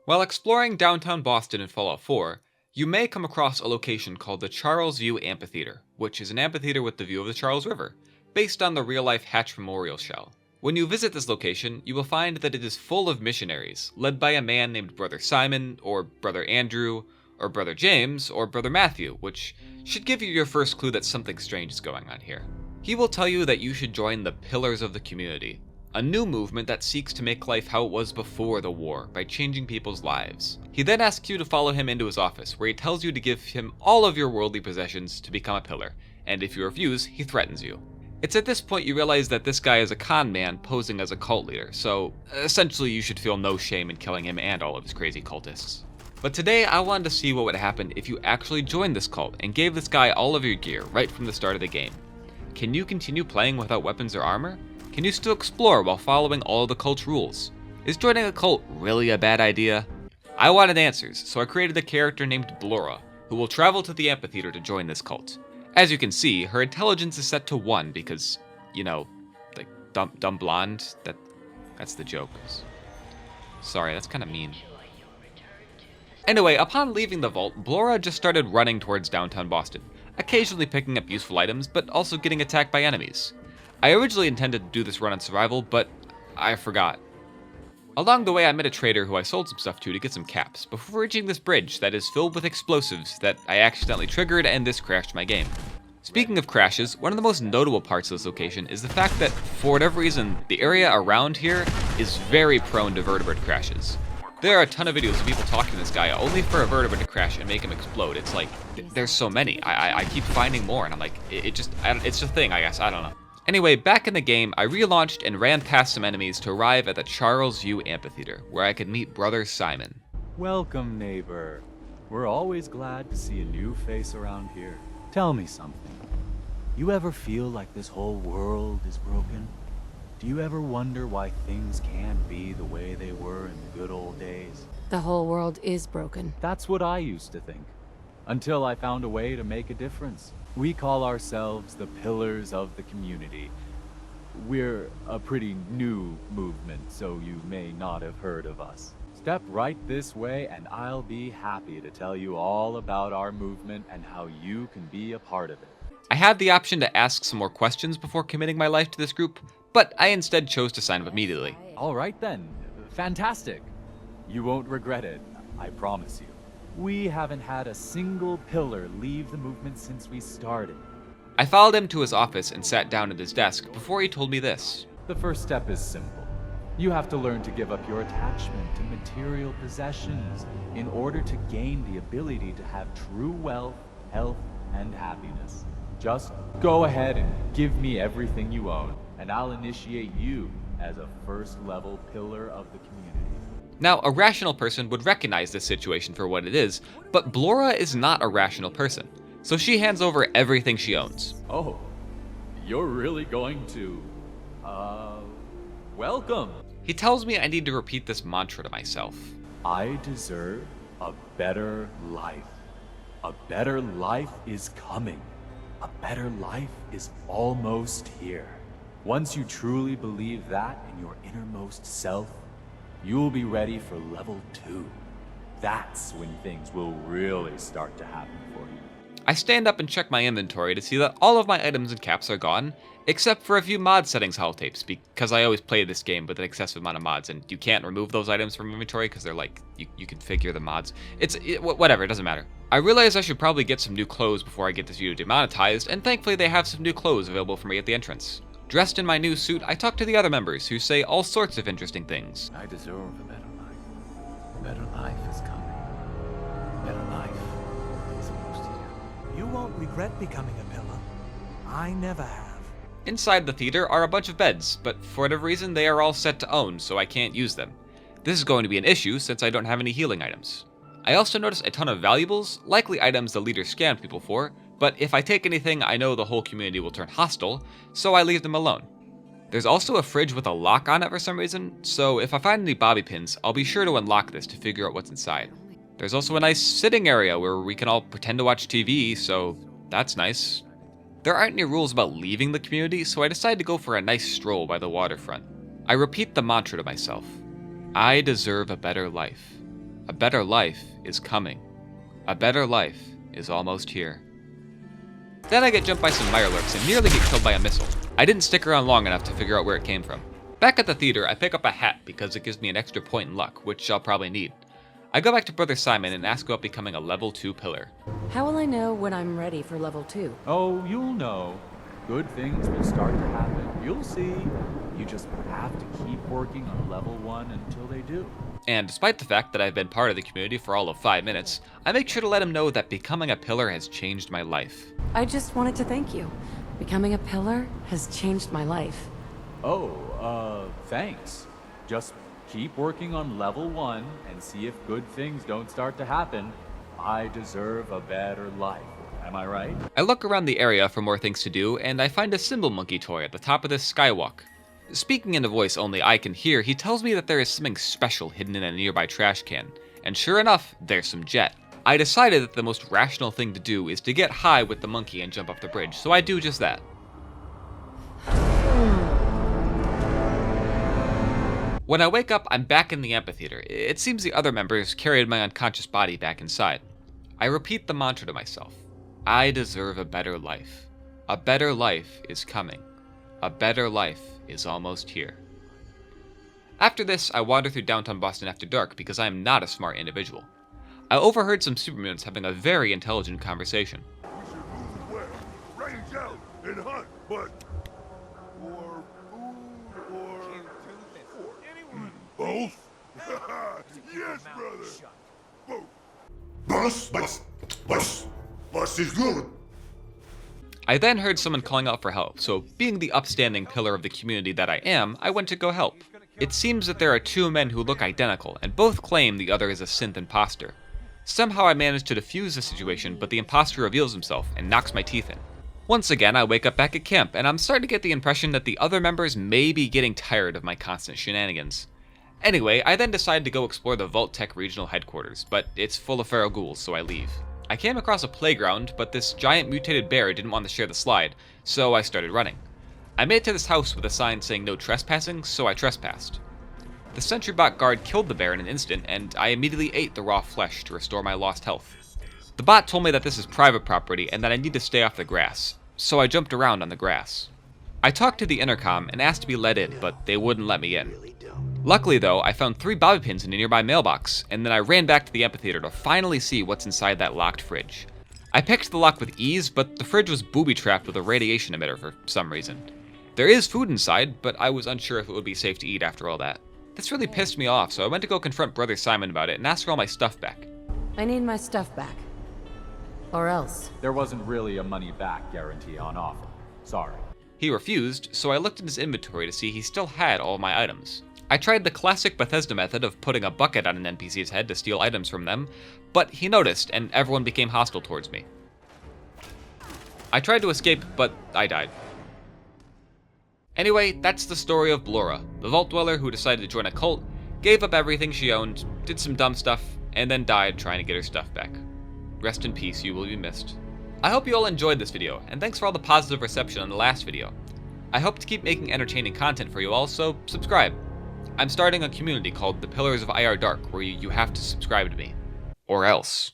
While exploring downtown Boston in Fallout 4, you may come across a location called the Charles View Amphitheater, which is an amphitheater with the view of the Charles River, based on the real-life Hatch Memorial shell. When you visit this location, you will find that it is full of missionaries, led by a man named Brother Simon, or Brother Andrew, or Brother James, or Brother Matthew, which should give you your first clue that something strange is going on here. He will tell you that you should join the Pillars of the Community, a new movement that seeks to make life how it was before the war by changing people's lives. He then asks you to follow him into his office, where he tells you to give him all of your worldly possessions to become a pillar, and if you refuse, he threatens you. It's at this point you realize that this guy is a con man posing as a cult leader, so essentially you should feel no shame in killing him and all of his crazy cultists. But today I wanted to see what would happen if you actually joined this cult and gave this guy all of your gear right from the start of the game. Can you continue playing without weapons or armor? Can you still explore while following all of the cult's rules? Is joining a cult really a bad idea? I wanted answers, so I created a character named Blora, who will travel to the amphitheater to join this cult. As you can see, her intelligence is set to 1 because, like, dumb blonde, that's the joke. Sorry, that's kinda mean. Anyway, upon leaving the vault, Blora just started running towards downtown Boston, occasionally picking up useful items, but also getting attacked by enemies. I originally intended to do this run on survival, but I forgot. Along the way I met a trader who I sold some stuff to get some caps, before reaching this bridge that is filled with explosives that I accidentally triggered and this crashed my game. Speaking of crashes, one of the most notable parts of this location is the fact that, for whatever reason, the area around here is very prone to vertebrate crashes. There are a ton of videos of people talking to this guy only for a vertebrate to crash and make him explode. It's like, there's so many. I keep finding more and I'm like, it's a thing, I guess, I don't know. Anyway, back in the game, I relaunched and ran past some enemies to arrive at the Charles View Amphitheater, where I could meet Brother Simon. Welcome, neighbor. We're always glad to see a new face around here. Tell me something. You ever feel like this whole world is broken? Do you ever wonder why things can't be the way they were in the good old days? The whole world is broken. That's what I used to think. Until I found a way to make a difference. We call ourselves the Pillars of the Community. We're a pretty new movement, so you may not have heard of us. Step right this way and I'll be happy to tell you all about our movement and how you can be a part of it. I had the option to ask some more questions before committing my life to this group, but I instead chose to sign up immediately. All right then. Fantastic. You won't regret it, I promise you. We haven't had a single pillar leave the movement since we started. I followed him to his office and sat down at his desk before he told me this. The first step is simple. You have to learn to give up your attachment to material possessions in order to gain the ability to have true wealth, health, and happiness. Just go ahead and give me everything you own, and I'll initiate you as a first-level pillar of the community. Now, a rational person would recognize this situation for what it is, but Blora is not a rational person, so she hands over everything she owns. Oh, you're really going to, welcome. He tells me I need to repeat this mantra to myself. I deserve a better life. A better life is coming. A better life is almost here. Once you truly believe that in your innermost self, you'll be ready for level 2. That's when things will really start to happen for you. I stand up and check my inventory to see that all of my items and caps are gone, except for a few mod settings holotapes, because I always play this game with an excessive amount of mods, and you can't remove those items from inventory because they're like, you configure the mods. Whatever, it doesn't matter. I realize I should probably get some new clothes before I get this video demonetized, and thankfully they have some new clothes available for me at the entrance. Dressed in my new suit, I talk to the other members, who say all sorts of interesting things. I deserve a better life. A better life is coming. A better life is close to you. You won't regret becoming a pillar. I never have. Inside the theater are a bunch of beds, but for whatever reason they are all set to own, so I can't use them. This is going to be an issue since I don't have any healing items. I also notice a ton of valuables, likely items the leader scammed people for, but if I take anything I know the whole community will turn hostile, so I leave them alone. There's also a fridge with a lock on it for some reason, so if I find any bobby pins, I'll be sure to unlock this to figure out what's inside. There's also a nice sitting area where we can all pretend to watch TV, so that's nice. There aren't any rules about leaving the community, so I decide to go for a nice stroll by the waterfront. I repeat the mantra to myself. I deserve a better life. A better life is coming. A better life is almost here. Then I get jumped by some mirelurks and nearly get killed by a missile. I didn't stick around long enough to figure out where it came from. Back at the theater, I pick up a hat because it gives me an extra point in luck, which I'll probably need. I go back to Brother Simon and ask about becoming a level 2 pillar. How will I know when I'm ready for level 2? Oh, you'll know. Good things will start to happen. You'll see. You just have to keep working on level 1 until they do. And despite the fact that I've been part of the community for all of 5 minutes, I make sure to let him know that becoming a pillar has changed my life. I just wanted to thank you. Becoming a pillar has changed my life. Oh, thanks. Just keep working on level 1 and see if good things don't start to happen. I deserve a better life. Am I right? I look around the area for more things to do, and I find a cymbal monkey toy at the top of this skywalk. Speaking in a voice only I can hear, he tells me that there is something special hidden in a nearby trash can. And sure enough, there's some jet. I decided that the most rational thing to do is to get high with the monkey and jump off the bridge, so I do just that. When I wake up, I'm back in the amphitheater. It seems the other members carried my unconscious body back inside. I repeat the mantra to myself. I deserve a better life. A better life is coming. A better life is almost here. After this, I wander through downtown Boston after dark because I am not a smart individual. I overheard some supermutants having a very intelligent conversation. We should move as well. Range out and hunt, but for food or anyone. Both? Yes, brother. Both. Bus is good. I then heard someone calling out for help, so being the upstanding pillar of the community that I am, I went to go help. It seems that there are 2 men who look identical, and both claim the other is a synth imposter. Somehow I managed to defuse the situation, but the imposter reveals himself and knocks my teeth in. Once again, I wake up back at camp, and I'm starting to get the impression that the other members may be getting tired of my constant shenanigans. Anyway, I then decide to go explore the Vault Tech regional headquarters, but it's full of feral ghouls, so I leave. I came across a playground, but this giant mutated bear didn't want to share the slide, so I started running. I made it to this house with a sign saying no trespassing, so I trespassed. The sentry bot guard killed the bear in an instant, and I immediately ate the raw flesh to restore my lost health. The bot told me that this is private property and that I need to stay off the grass, so I jumped around on the grass. I talked to the intercom and asked to be let in, but they wouldn't let me in. Luckily though, I found 3 bobby pins in a nearby mailbox, and then I ran back to the amphitheater to finally see what's inside that locked fridge. I picked the lock with ease, but the fridge was booby-trapped with a radiation emitter for some reason. There is food inside, but I was unsure if it would be safe to eat after all that. This really pissed me off, so I went to go confront Brother Simon about it and ask for all my stuff back. I need my stuff back. Or else. There wasn't really a money-back guarantee on offer. Sorry. He refused, so I looked in his inventory to see he still had all my items. I tried the classic Bethesda method of putting a bucket on an NPC's head to steal items from them, but he noticed and everyone became hostile towards me. I tried to escape, but I died. Anyway, that's the story of Blora, the Vault Dweller who decided to join a cult, gave up everything she owned, did some dumb stuff, and then died trying to get her stuff back. Rest in peace, you will be missed. I hope you all enjoyed this video, and thanks for all the positive reception on the last video. I hope to keep making entertaining content for you all, so subscribe. I'm starting a community called the Pillars of IR Dark, where you have to subscribe to me. Or else.